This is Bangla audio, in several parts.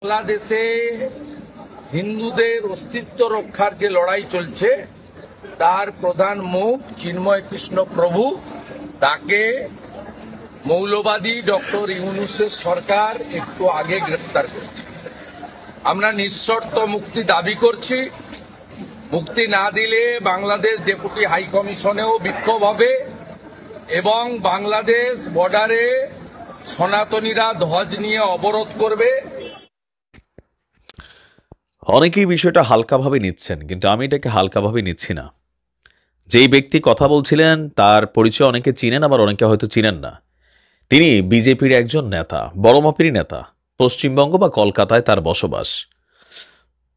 বাংলাদেশে হিন্দুদের অস্তিত্ব রক্ষার যে লড়াই চলছে তার প্রধান মুখ চিন্ময় কৃষ্ণ প্রভু, তাকে মৌলবাদী ডক্টর ইউনূসের সরকার একটু আগে গ্রেফতার করেছে। আমরা নিঃশর্ত মুক্তি দাবি করছি। মুক্তি না দিলে বাংলাদেশ ডেপুটি হাই কমিশনেও বিক্ষোভ হবে এবং বাংলাদেশ বর্ডারে সনাতনীরা ধ্বজ নিয়ে অবরোধ করবে। অনেকেই বিষয়টা হালকাভাবে নিচ্ছেন, কিন্তু আমি এটাকে হালকাভাবে নিচ্ছি না। যেই ব্যক্তি কথা বলছিলেন তার পরিচয় অনেকে চিনেন, আবার অনেকে হয়তো চিনেন না। তিনি বিজেপির একজন নেতা, বড় মাপেরই নেতা। পশ্চিমবঙ্গ বা কলকাতায় তার বসবাস।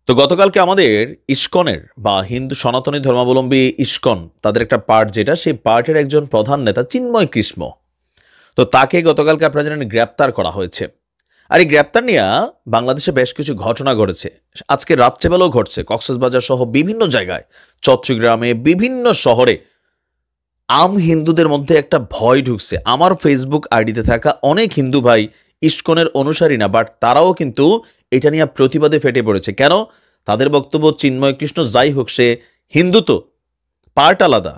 তো গতকালকে আমাদের ইস্কনের বা হিন্দু সনাতনী ধর্মাবলম্বী ইস্কন, তাদের একটা পার্ট যেটা, সেই পার্টের একজন প্রধান নেতা চিন্ময় কৃষ্ণ, তো তাকে গতকালকে আপনারা জানেন গ্রেপ্তার করা হয়েছে। আর এই গ্রেপ্তার নিয়ে বাংলাদেশে বেশ কিছু ঘটনা ঘটেছে। আজকে রাত্রেবেলাও ঘটছে কক্সবাজার সহ বিভিন্ন জায়গায়, চট্টগ্রামে, বিভিন্ন শহরে আম হিন্দুদের মধ্যে একটা ভয় ঢুকছে। আমার ফেসবুক আইডিতে থাকা অনেক হিন্দু ভাই ইস্কনের অনুসারী না, বাট তারাও কিন্তু এটা নিয়ে প্রতিবাদে ফেটে পড়েছে। কেন? তাদের বক্তব্য চিন্ময় কৃষ্ণ যাই হোক, সে হিন্দু, তো পার্ট আলাদা।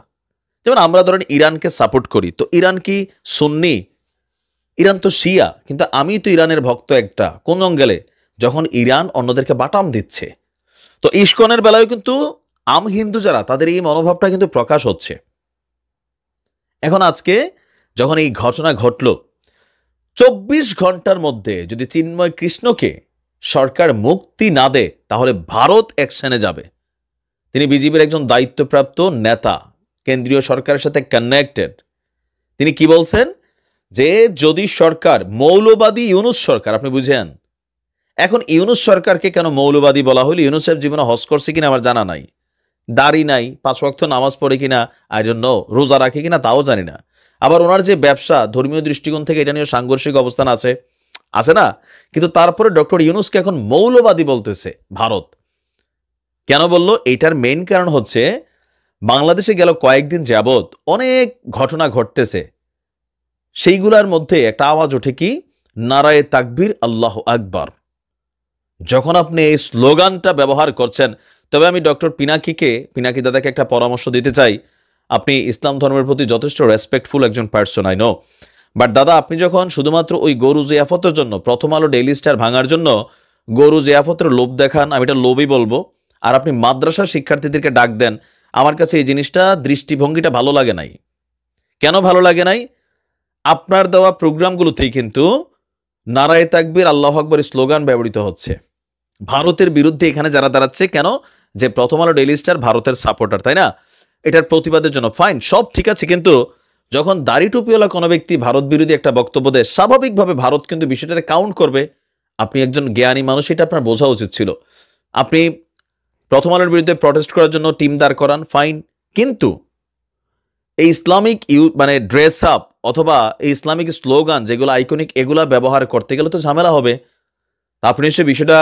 যেমন আমরা ধরেন ইরানকে সাপোর্ট করি, তো ইরান কি সুন্নি? ইরান তো শিয়া, কিন্তু আমি তো ইরানের ভক্ত একটা। কোন অঙ্গেলে? যখন ইরান অন্যদেরকে বাটাম দিচ্ছে। তো ইস্কনের বেলায় কিন্তু আম হিন্দু যারা, তাদের এই মনোভাবটা কিন্তু প্রকাশ হচ্ছে। এখন আজকে যখন এই ঘটনা ঘটল, 24 ঘন্টার মধ্যে যদি চিন্ময় কৃষ্ণকে সরকার মুক্তি না দেয় তাহলে ভারত অ্যাকশনে যাবে। তিনি বিজেপির একজন দায়িত্বপ্রাপ্ত নেতা, কেন্দ্রীয় সরকারের সাথে কানেক্টেড। তিনি কি বলছেন? যে যদি সরকার মৌলবাদী ইউনূস সরকার, আপনি বুঝেন, এখন ইউনূস সরকারকে কেন মৌলবাদী বলা হলো? ইউনূস সাহেব জীবনে হজ করছে কিনা আমার জানা নাই, দাড়ি নাই, 5 ওয়াক্ত নামাজ পড়ে কিনা আই ডোন্ট নো, রোজা রাখে কিনা তাও জানি না। আবার ওনার যে ব্যবসা, ধর্মীয় দৃষ্টিকোণ থেকে এটা নিয়ে সাংঘর্ষিক অবস্থান আছে না? কিন্তু তারপরে ডক্টর ইউনূসকে এখন মৌলবাদী বলতেছে ভারত। কেন বলল? এটার মেইন কারণ হচ্ছে বাংলাদেশে গেল কয়েকদিন যাবৎ অনেক ঘটনা ঘটতেছে, সেইগুলোর মধ্যে একটা আওয়াজ ওঠে কি, নারায়ে তাকবীর, আল্লাহু আকবার। যখন আপনি এই স্লোগানটা ব্যবহার করছেন, তবে আমি ডক্টর পিনাকি দাদাকে একটা পরামর্শ দিতে চাই। আপনি ইসলাম ধর্মের প্রতি যথেষ্ট রেসপেক্টফুল একজন পার্সন, আই নো, বাট দাদা, আপনি যখন শুধুমাত্র ওই গরু জিয়াফতের জন্য, প্রথম আলো ডেইলি স্টার ভাঙার জন্য গরু জিয়াফতের লোভ দেখান, আমি এটা লোভই বলবো, আর আপনি মাদ্রাসার শিক্ষার্থীদেরকে ডাক দেন, আমার কাছে এই জিনিসটা, দৃষ্টিভঙ্গিটা ভালো লাগে নাই। কেন ভালো লাগে নাই? আপনার দেওয়া প্রোগ্রামগুলোতেই কিন্তু নারায়ে তাকবীর, আল্লাহু আকবার স্লোগান ব্যবহৃত হচ্ছে। ভারতের বিরুদ্ধে এখানে যারা দাঁড়াচ্ছে, কেন? যে প্রথম আলো ডেইলি স্টার ভারতের সাপোর্টার, তাই না? এটার প্রতিবাদের জন্য ফাইন, সব ঠিক আছে, কিন্তু যখন দাড়ি টুপিওয়ালা কোনো ব্যক্তি ভারত বিরোধী একটা বক্তব্য দেয়, স্বাভাবিকভাবে ভারত কিন্তু বিষয়টাকে কাউন্ট করবে। আপনি একজন জ্ঞানী মানুষ, এটা আপনার বোঝা উচিত ছিল। আপনি প্রথম আলোর বিরুদ্ধে প্রটেস্ট করার জন্য টিম দাঁড় করান, ফাইন, কিন্তু এই ইসলামিক মানে ড্রেস আপ অথবা এই ইসলামিক স্লোগান যেগুলো আইকনিক, এগুলা ব্যবহার করতে গেলে তো ঝামেলা হবে। আপনি নিশ্চয়ই বিষয়টা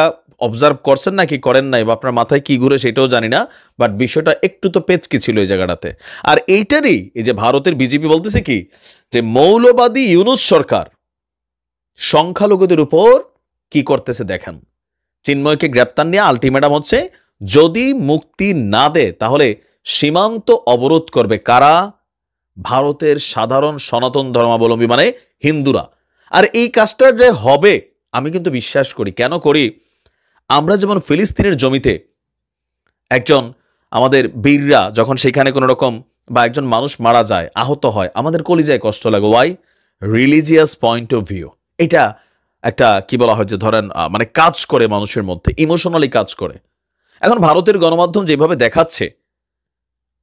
অবজার্ভ করছেন নাকি করেন নাই, বা আপনার মাথায় কি ঘুরে সেটাও জানি না, বাট বিষয়টা একটু তো পেচকি ছিল এই জায়গাটাতে। আর এইটারই এই যে ভারতের বিজেপি বলতেছে কি, যে মৌলবাদী ইউনূস সরকার সংখ্যালঘুদের উপর কি করতেছে দেখেন। চিন্ময়কে গ্রেপ্তার নিয়ে আলটিমেটাম হচ্ছে, যদি মুক্তি না দেয় তাহলে সীমান্ত অবরোধ করবে কারা? ভারতের সাধারণ সনাতন ধর্মাবলম্বী, মানে হিন্দুরা। আর এই কাজটা যে হবে আমি কিন্তু বিশ্বাস করি। কেন করি? আমরা যেমন ফিলিস্তিনের জমিতে একজন আমাদের বীররা যখন সেখানে কোনো রকম বা একজন মানুষ মারা যায়, আহত হয়, আমাদের কলিজায় কষ্ট লাগে। Why? Religious point of view. এটা একটা কি বলা হয় যে ধরেন মানে কাজ করে মানুষের মধ্যে, ইমোশনালি কাজ করে। এখন ভারতের গণমাধ্যম যেভাবে দেখাচ্ছে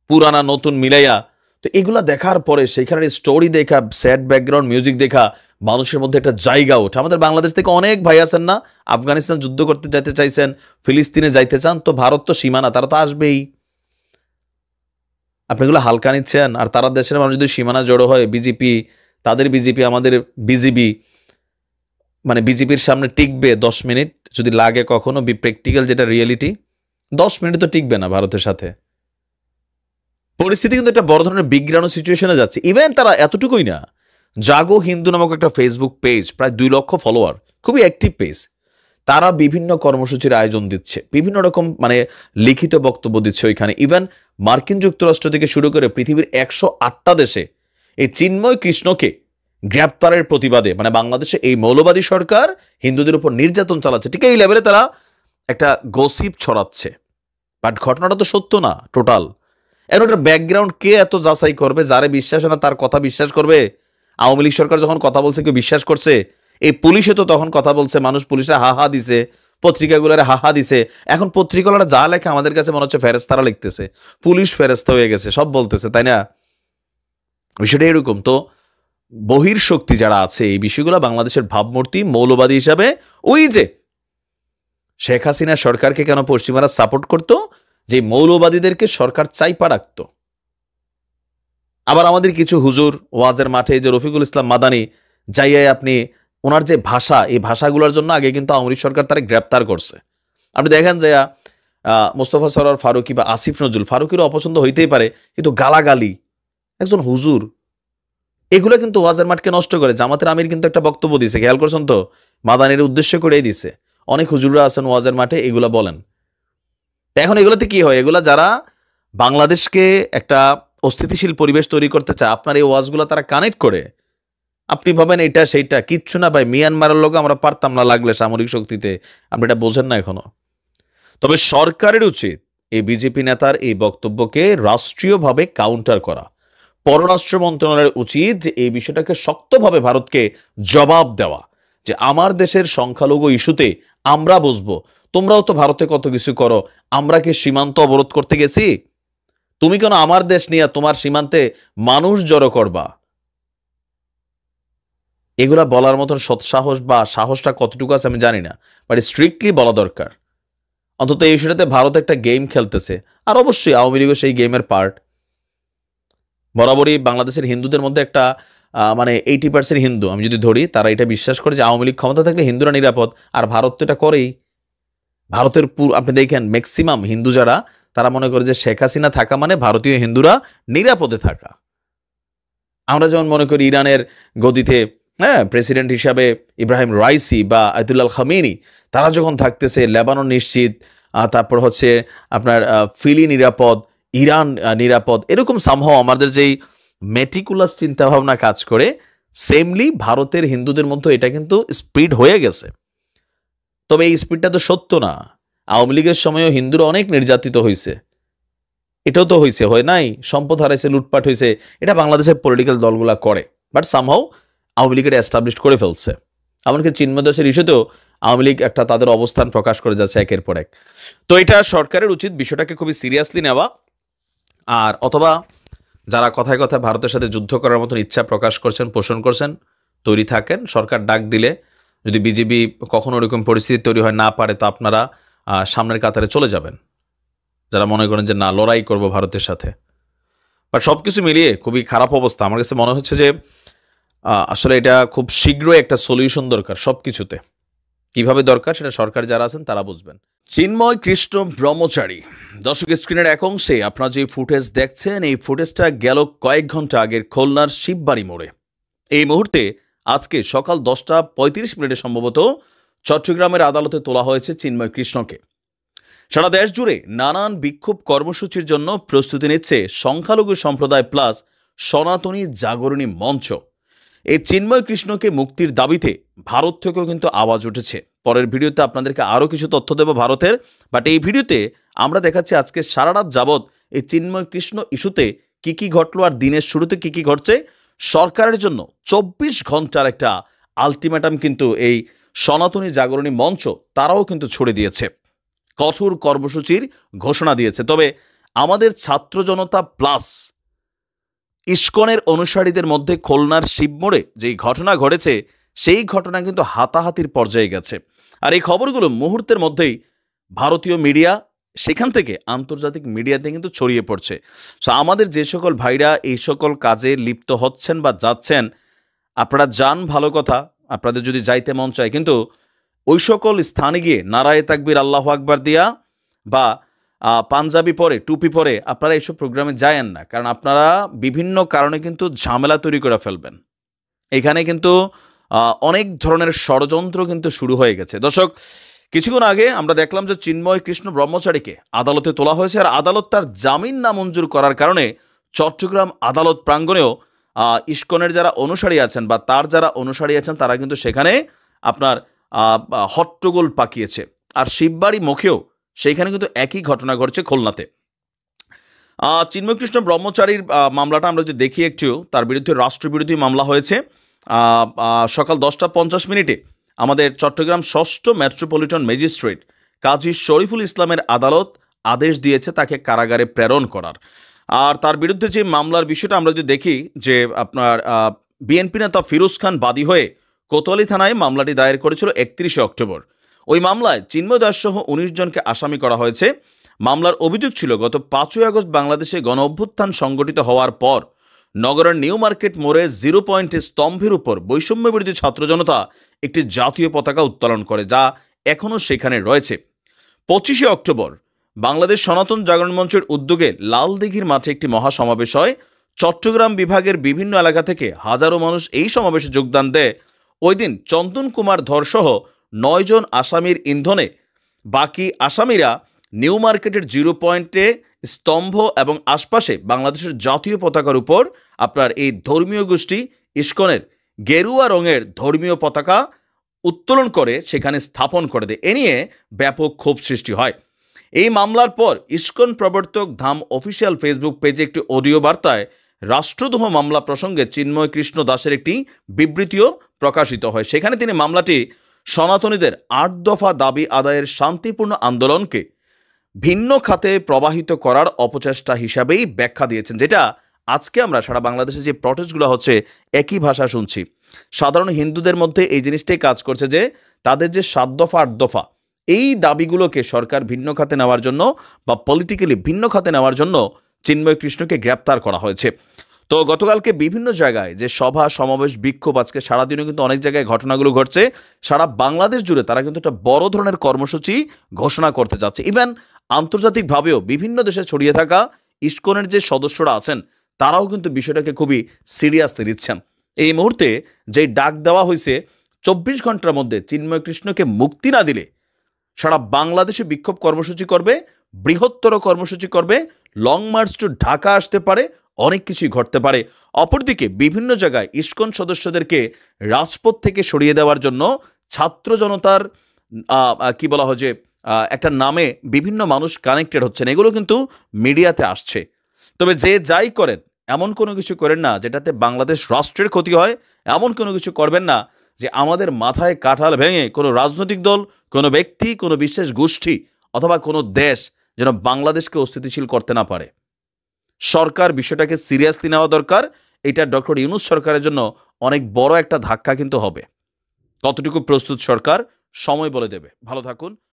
পুরানা নতুন মিলাইয়া, তো এগুলা দেখার পরে সেখানের স্টোরি দেখা, স্যাড ব্যাকগ্রাউন্ড মিউজিক দেখা, মানুষের মধ্যে একটা জায়গা ওঠে। আমাদের বাংলাদেশ থেকে অনেক ভাই আছেন না, আফগানিস্তান যুদ্ধ করতে যাইতে চাইছেন, ফিলিস্তিনে যাইতে চান, তো ভারত তো সীমানা, তারা তো আসবেই। আপনি এগুলো হালকা নিচ্ছেন। আর তারা দেশের মানুষ যদি সীমানা জড়ো হয়, বিজেপি, তাদের বিজেপি, আমাদের বিজেপি, মানে বিজেপির সামনে টিকবে 10 মিনিট যদি লাগে কখনো, প্র্যাকটিক্যাল যেটা রিয়েলিটি, 10 মিনিট তো টিকবে না ভারতের সাথে। পরিস্থিতি কিন্তু একটা বড় ধরনের বিগ্রানো সিচুয়েশনে যাচ্ছে। ইভেন তারা এতটুকুই না, জাগো হিন্দু নামক একটা ফেসবুক পেজ, প্রায় 2 লক্ষ ফলোয়ার, খুবই অ্যাক্টিভ পেজ, তারা বিভিন্ন কর্মসূচির আয়োজন দিচ্ছে, বিভিন্ন রকম মানে লিখিত বক্তব্য দিচ্ছে ওইখানে। ইভেন মার্কিন যুক্তরাষ্ট্র থেকে শুরু করে পৃথিবীর 108টা দেশে এই চিন্ময় কৃষ্ণকে গ্রেপ্তারের প্রতিবাদে মানে বাংলাদেশে এই মৌলবাদী সরকার হিন্দুদের উপর নির্যাতন চালাচ্ছে, ঠিক এই লেভেলে তারা একটা গসিপ ছড়াচ্ছে। বাট ঘটনাটা তো সত্য না টোটাল। এর ওটার ব্যাকগ্রাউন্ড কে এত যাচাই করবে? যারে বিশ্বাস না তার কথা বিশ্বাস করবে? আওয়ামী লীগ সরকার যখন কথা বলছে কেউ বিশ্বাস করছে? এই পুলিশে তো তখন কথা বলছে, মানুষ পুলিশরা হাহা দিছে, পত্রিকাগুলোরে হাহা দিছে। এখন পত্রিকাগুলোরা যা লেখে আমাদের কাছে মনে হচ্ছে ফেরেস্তারা লিখতেছে, পুলিশ ফেরেস্তা হয়ে গেছে, সব বলতেছে, তাই না? বিষয়টা এরকম। তো বহির শক্তি যারা আছে এই বিষয়গুলো বাংলাদেশের ভাবমূর্তি মৌলবাদী হিসাবে ওই যে শেখ হাসিনা সরকারকে কেন পশ্চিমারা সাপোর্ট করতো, যে মৌলবাদীদেরকে সরকার চাইপা রাখতো। আবার আমাদের কিছু হুজুর ওয়াজের মাঠে যে রফিকুল ইসলাম মাদানি যাইয়াই আপনি ওনার যে ভাষা, এই ভাষাগুলোর জন্য আগে কিন্তু আওয়ামী লীগ সরকার তারা গ্রেপ্তার করছে। আপনি দেখেন যে মোস্তফা সরোয়ার ফারুকি বা আসিফ নজরুল, ফারুকিরও অপছন্দ হইতেই পারে, কিন্তু গালাগালি একজন হুজুর, এগুলো কিন্তু ওয়াজের মাঠকে নষ্ট করে। জামাতের আমির কিন্তু একটা বক্তব্য দিছে, খেয়াল করছেন তো? মাদানির উদ্দেশ্য করেই দিছে। অনেক হুজুররা আছেন ওয়াজের মাঠে, এগুলা বলেন। এখন এগুলোতে কি হয়? এগুলা যারা বাংলাদেশকে একটা অস্থিতিশীল পরিবেশ তৈরি করতে চায়, আপনার এই ওয়াজগুলো তারা কানেক্ট করে। আপনি ভাবেন এটা সেইটা, কিচ্ছু না ভাই, মিয়ানমারের লোক আমরা পারতাম না লাগলে সামরিক শক্তিতে। আপনি এটা বোঝেন না এখনো। তবে সরকারের উচিত এই বিজেপি নেতার এই বক্তব্যকে রাষ্ট্রীয়ভাবে কাউন্টার করা। পররাষ্ট্র মন্ত্রণালয়ের উচিত যে এই বিষয়টাকে শক্তভাবে ভারতকে জবাব দেওয়া, যে আমার দেশের সংখ্যালঘু ইস্যুতে আমরা বুঝবো, তোমরাও তো ভারতে কত কিছু করো, আমরা কি সীমান্ত অবরোধ করতে গেছি? তুমি কেন আমার দেশ নিয়ে তোমার সীমান্তে মানুষ জড়ো করবা? এগুলা বলার মতন সৎসাহস বা সাহসটা কতটুকু আছে আমি জানি না, বাট স্ট্রিক্টলি বলা দরকার। অন্তত এই বিষয়টাতে ভারত একটা গেম খেলতেছে, আর অবশ্যই আওয়ামী লীগও সেই গেমের পার্ট। বরাবরই বাংলাদেশের হিন্দুদের মধ্যে একটা মানে 80% হিন্দু আমি যদি ধরি, তারা এটা বিশ্বাস করে যে আওয়ামী লীগ ক্ষমতা থাকলে হিন্দুরা নিরাপদ, আর ভারত তো এটা করেই। ভারতের আপনি দেখেন ম্যাক্সিমাম হিন্দু যারা, তারা মনে করে যে শেখ হাসিনা থাকা মানে ভারতীয় হিন্দুরা নিরাপদে থাকা। আমরা যেমন মনে করি ইরানের গদিতে প্রেসিডেন্ট হিসাবে ইব্রাহিম রাইসি বা আয়াতুল্লাহ খামেনি, তারা যখন থাকতেছে লেবানন নিশ্চিত, তারপর হচ্ছে আপনার ফিলি নিরাপদ, ইরান নিরাপদ, এরকম সামহাও আমাদের যেই মেটিকুলাস চিন্তাভাবনা কাজ করে, সেমলি ভারতের হিন্দুদের মধ্যে এটা কিন্তু স্প্রিড হয়ে গেছে। তবে এই স্পিডটা তো সত্য না। আওয়ামী লীগের সময়ও হিন্দুরা অনেক নির্যাতিত হয়েছে, এটাও তো হয়েছে, হয় নাই? সম্পদ হারাইছে, লুটপাট হয়েছে, এটা বাংলাদেশের পলিটিক্যাল দলগুলা করে, বাট সামহাও আওয়ামী লীগের এস্টাবলিশ করে ফেলছে। এমনকি চিন্ময় দাসের ইস্যুতেও আওয়ামী লীগ একটা তাদের অবস্থান প্রকাশ করে যাচ্ছে একের পর এক। তো এটা সরকারের উচিত বিষয়টাকে খুবই সিরিয়াসলি নেওয়া, আর অথবা যারা কথায় কথায় ভারতের সাথে যুদ্ধ করার মতন ইচ্ছা প্রকাশ করছেন, পোষণ করছেন, তৈরি থাকেন। সরকার ডাক দিলে যদি বিজেপি কখনো ওরকম পরিস্থিতি তৈরি হয় না পারে, তো আপনারা সামনের কাতারে চলে যাবেন, যারা মনে করেন যে না লড়াই করব ভারতের সাথে। বাট সব কিছু মিলিয়ে খুবই খারাপ অবস্থা। আমার কাছে মনে হচ্ছে যে আসলে এটা খুব শীঘ্রই একটা সলিউশন দরকার সব কিছুতে। কিভাবে দরকার সেটা সরকার যারা আছেন তারা বুঝবেন। চিন্ময় কৃষ্ণ ব্রহ্মচারী, দর্শক স্ক্রিনের এক অংশে আপনারা যে ফুটেজ দেখছেন, এই ফুটেজটা গেল কয়েক ঘন্টা আগের খুলনার শিববাড়ি মোড়ে। এই মুহূর্তে আজকে সকাল 10:35 সম্ভবত চট্টগ্রামের আদালতে তোলা হয়েছে চিন্ময় কৃষ্ণকে। সারা দেশ জুড়ে নানান বিক্ষোভ কর্মসূচির জন্য প্রস্তুতি নিচ্ছে সংখ্যালঘু সম্প্রদায় প্লাস সনাতনী জাগরণী মঞ্চ। এই চিন্ময় কৃষ্ণকে মুক্তির দাবিতে ভারত থেকেও কিন্তু আওয়াজ উঠেছে। পরের ভিডিওতে আপনাদেরকে আরও কিছু তথ্য দেব ভারতের, বাট এই ভিডিওতে আমরা দেখাচ্ছি আজকে সারা রাত যাবৎ এই চিন্ময় কৃষ্ণ ইস্যুতে কি কি ঘটলো, আর দিনের শুরুতে কি কি ঘটছে। সরকারের জন্য 24 ঘন্টার একটা আলটিমেটাম কিন্তু এই সনাতনী জাগরণী মঞ্চ তারাও কিন্তু ছুড়ে দিয়েছে, কঠোর কর্মসূচির ঘোষণা দিয়েছে। তবে আমাদের ছাত্র জনতা প্লাস ইস্কনের অনুসারীদের মধ্যে খুলনার শিবমোড়ে যেই ঘটনা ঘটেছে, সেই ঘটনা কিন্তু হাতাহাতির পর্যায়ে গেছে। আর এই খবরগুলো মুহূর্তের মধ্যেই ভারতীয় মিডিয়া, সেখান থেকে আন্তর্জাতিক মিডিয়াতে কিন্তু ছড়িয়ে পড়ছে। সো আমাদের যে সকল ভাইরা এই সকল কাজে লিপ্ত হচ্ছেন বা যাচ্ছেন, আপনারা যান, ভালো কথা, আপনাদের যদি যাইতে মন চায়, কিন্তু ওই সকল স্থানে গিয়ে নারায়ে তাকবীর আল্লাহু আকবার দিয়া বা পাঞ্জাবি পরে টুপি পরে আপনারা এইসব প্রোগ্রামে যায়েন না, কারণ আপনারা বিভিন্ন কারণে কিন্তু ঝামেলা তৈরি করে ফেলবেন। এখানে কিন্তু অনেক ধরনের ষড়যন্ত্র কিন্তু শুরু হয়ে গেছে। দর্শক, কিছুক্ষণ আগে আমরা দেখলাম যে চিন্ময় কৃষ্ণ ব্রহ্মচারীকে আদালতে তোলা হয়েছে, আর আদালত তার জামিন নামঞ্জুর করার কারণে চট্টগ্রাম আদালত প্রাঙ্গণেও ইসকনের যারা অনুসারী আছেন বা তার যারা অনুসারী আছেন তারা কিন্তু সেখানে আপনার হট্টগোল পাকিয়েছে। আর শিববাড়ি মুখেও সেইখানে কিন্তু একই ঘটনা ঘটছে খুলনাতে। চিন্ময় কৃষ্ণ ব্রহ্মচারীর মামলাটা আমরা যদি দেখি একটু, তার বিরুদ্ধে রাষ্ট্রবিরোধী মামলা হয়েছে। সকাল 10:50 আমাদের চট্টগ্রাম 6ষ্ঠ মেট্রোপলিটন ম্যাজিস্ট্রেট কাজী শরীফুল ইসলামের আদালত আদেশ দিয়েছে তাকে কারাগারে প্রেরণ করার। আর তার বিরুদ্ধে যে মামলার বিষয়টা আমরা যদি দেখি যে আপনার বিএনপি নেতা ফিরোজ খান বাদী হয়ে কোতোয়ালি থানায় মামলাটি দায়ের করেছিল 31শে অক্টোবর। ওই মামলায় চিন্ময় দাস সহ 19 জনকে আসামি করা হয়েছে। মামলার অভিযোগ ছিল গত 5ই আগস্ট বাংলাদেশে গণ অভ্যুত্থান সংগঠিত হওয়ার পর নগরের নিউ মার্কেট মোড়ে 0 পয়েন্টে স্তম্ভের উপর বৈষম্য বিরোধী ছাত্র জনতা একটি জাতীয় পতাকা উত্তোলন করে, যা এখনও সেখানে রয়েছে। 25শে অক্টোবর বাংলাদেশ সনাতন জাগরণ মঞ্চের উদ্যোগে লালদিঘির মাঠে একটি মহাসমাবেশ হয়। চট্টগ্রাম বিভাগের বিভিন্ন এলাকা থেকে হাজারো মানুষ এই সমাবেশে যোগদান দেয়। ওই দিন চন্দন কুমার ধর সহ 9 জন আসামির ইন্ধনে বাকি আসামিরা নিউ মার্কেটের 0 পয়েন্টে স্তম্ভ এবং আশপাশে বাংলাদেশের জাতীয় পতাকার উপর আপনার এই ধর্মীয় গোষ্ঠী ইসকনের গেরুয়া রঙের ধর্মীয় পতাকা উত্তোলন করে সেখানে স্থাপন করে দেয়। এ নিয়ে ব্যাপক ক্ষোভ সৃষ্টি হয়। এই মামলার পর ইসকন প্রবর্তক ধাম অফিসিয়াল ফেসবুক পেজে একটি অডিও বার্তায় রাষ্ট্রদ্রোহ মামলা প্রসঙ্গে চিন্ময় কৃষ্ণ দাসের একটি বিবৃতিও প্রকাশিত হয়। সেখানে তিনি মামলাটি সনাতনীদের 8 দফা দাবি আদায়ের শান্তিপূর্ণ আন্দোলনকে ভিন্ন খাতে প্রবাহিত করার অপচেষ্টা হিসাবেই ব্যাখ্যা দিয়েছেন, যেটা আজকে আমরা সারা বাংলাদেশে যে প্রটেস্টগুলো হচ্ছে একই ভাষা শুনছি। সাধারণ হিন্দুদের মধ্যে এই জিনিসটাই কাজ করছে যে তাদের যে 7 দফা 8 দফা এই দাবিগুলোকে সরকার ভিন্ন খাতে নেওয়ার জন্য বা পলিটিক্যালি ভিন্ন খাতে নেওয়ার জন্য চিন্ময় কৃষ্ণকে গ্রেপ্তার করা হয়েছে। তো গতকালকে বিভিন্ন জায়গায় যে সভা সমাবেশ বিক্ষোভ, আজকে সারাদিনও কিন্তু অনেক জায়গায় ঘটনাগুলো ঘটছে। সারা বাংলাদেশ জুড়ে তারা কিন্তু একটা বড় ধরনের কর্মসূচি ঘোষণা করতে যাচ্ছে। ইভেন আন্তর্জাতিকভাবেও বিভিন্ন দেশে ছড়িয়ে থাকা ইসকনের যে সদস্যরা আছেন তারাও কিন্তু বিষয়টাকে খুবই সিরিয়াসলি নিচ্ছেন। এই মুহূর্তে যে ডাক দেওয়া হয়েছে 24 ঘন্টার মধ্যে চিন্ময় কৃষ্ণকে মুক্তি না দিলে সারা বাংলাদেশে বিক্ষোভ কর্মসূচি করবে, বৃহত্তর কর্মসূচি করবে, লং মার্চ টু ঢাকা আসতে পারে, অনেক কিছুই ঘটতে পারে। অপরদিকে বিভিন্ন জায়গায় ইসকন সদস্যদেরকে রাজপথ থেকে সরিয়ে দেওয়ার জন্য ছাত্র জনতার কি বলা হয় যে একটা নামে বিভিন্ন মানুষ কানেক্টেড হচ্ছেন, এগুলো কিন্তু মিডিয়াতে আসছে। তবে যে যাই করেন এমন কোনো কিছু করেন না যেটাতে বাংলাদেশ রাষ্ট্রের ক্ষতি হয়, এমন কোনো কিছু করবেন না যে আমাদের মাথায় কাঁঠাল ভেঙে কোনো রাজনৈতিক দল, কোনো ব্যক্তি, কোনো বিশেষ গোষ্ঠী অথবা কোনো দেশ যেন বাংলাদেশকে অস্থিতিশীল করতে না পারে। সরকার বিষয়টাকে সিরিয়াসলি নেওয়া দরকার। এটা ডক্টর ইউনূস সরকারের জন্য অনেক বড় একটা ধাক্কা কিন্তু হবে। কতটুকু প্রস্তুত সরকার সময় বলে দেবে। ভালো থাকুন।